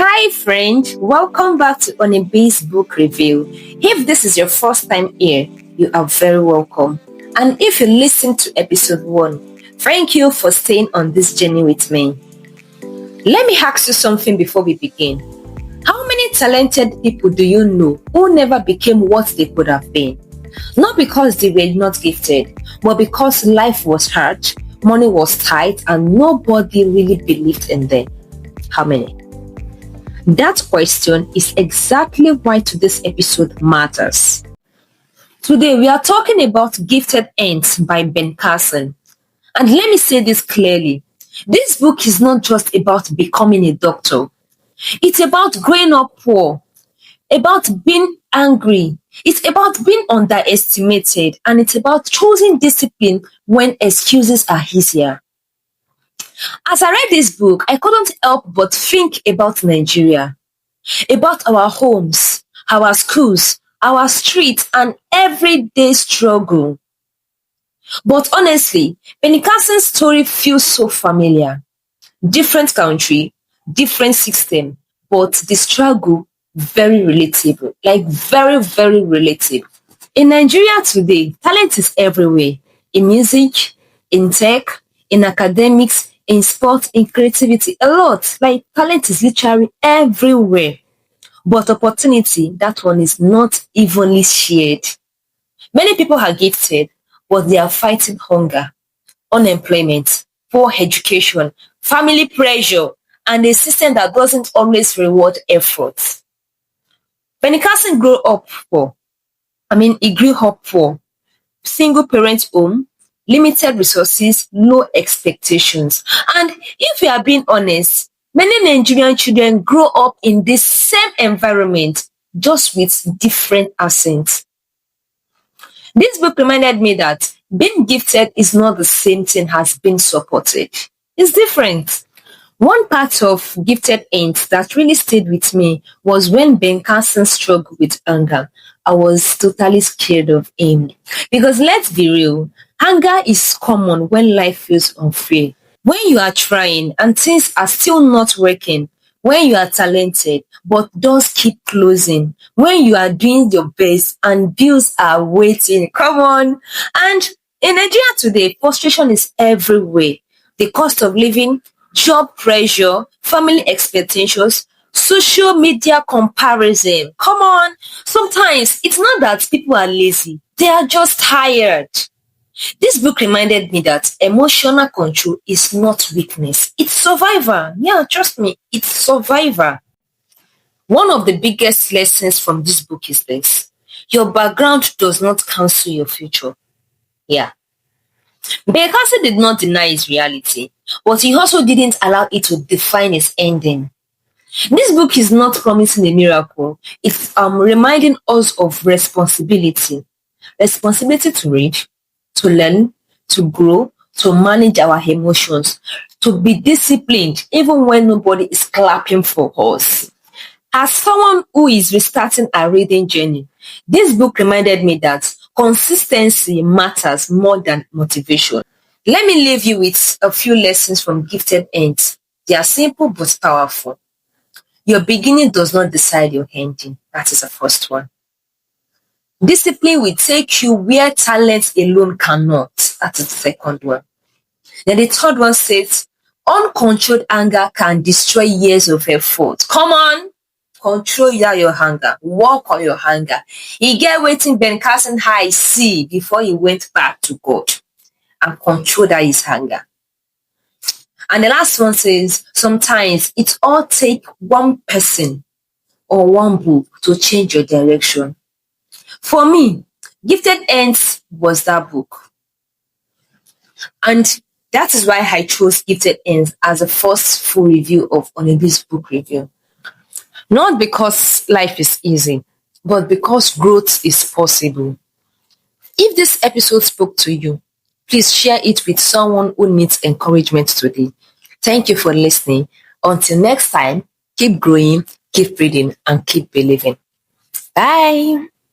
Hi friend, welcome back to HoneyB's book review. If this is your first time here, you are very welcome. And if you listened to episode 1, thank you for staying on this journey with me. Let me ask you something before we begin. How many talented people do you know who never became what they could have been? Not because they were not gifted, but because life was hard, money was tight, and nobody really believed in them. How many? That question is exactly why today's episode matters. Today we are talking about Gifted Ends by Ben Carson. And let me say this clearly. This book is not just about becoming a doctor. It's about growing up poor, about being angry. It's about being underestimated, and it's about choosing discipline when excuses are easier. As I read this book, I couldn't help but think about Nigeria, about our homes, our schools, our streets, and everyday struggle. But honestly, Penny Carson's story feels so familiar. Different country, different system, but the struggle very relatable. Like very, very relatable. In Nigeria today, talent is everywhere. In music, in tech, in academics, in sports, in creativity, a lot. Like talent is literally everywhere. But opportunity, that one is not evenly shared. Many people are gifted, but they are fighting hunger, unemployment, poor education, family pressure, and a system that doesn't always reward effort. Penny Carson he grew up poor, single parent home, limited resources, low expectations. And if we are being honest, many Nigerian children grow up in this same environment, just with different accents. This book reminded me that being gifted is not the same thing as being supported. It's different. One part of Gifted Ends that really stayed with me was when Ben Carson struggled with anger. I was totally scared of him. Because let's be real, anger is common when life feels unfair. When you are trying and things are still not working, when you are talented but doors keep closing, when you are doing your best and bills are waiting, come on. And in Nigeria today, frustration is everywhere. The cost of living, job pressure, family expectations, social media comparison. Come on. Sometimes it's not that people are lazy, they are just tired. This book reminded me that emotional control is not weakness, it's survival. Yeah, trust me, it's survival. One of the biggest lessons from this book is this: your background does not cancel your future. Yeah. Carson did not deny his reality, but he also didn't allow it to define his ending. This book is not promising a miracle. It's reminding us of responsibility. Responsibility to read, to learn, to grow, to manage our emotions, to be disciplined even when nobody is clapping for us. As someone who is restarting a reading journey, this book reminded me that consistency matters more than motivation. Let me leave you with a few lessons from Gifted Ends. They are simple but powerful. Your beginning does not decide your ending. That is the first one. Discipline will take you where talent alone cannot. That is the second one. Then the third one says, uncontrolled anger can destroy years of effort. Come on. Control your anger. Work on your anger. He get waiting Ben Carson high see before he went back to God and control that his anger. And the last one says, sometimes it all takes one person or one book to change your direction. For me, Gifted Ends was that book. And that is why I chose Gifted Ends as the first full review of HoneyB's book review. Not because life is easy, but because growth is possible. If this episode spoke to you, please share it with someone who needs encouragement today. Thank you for listening. Until next time, keep growing, keep reading, and keep believing. Bye.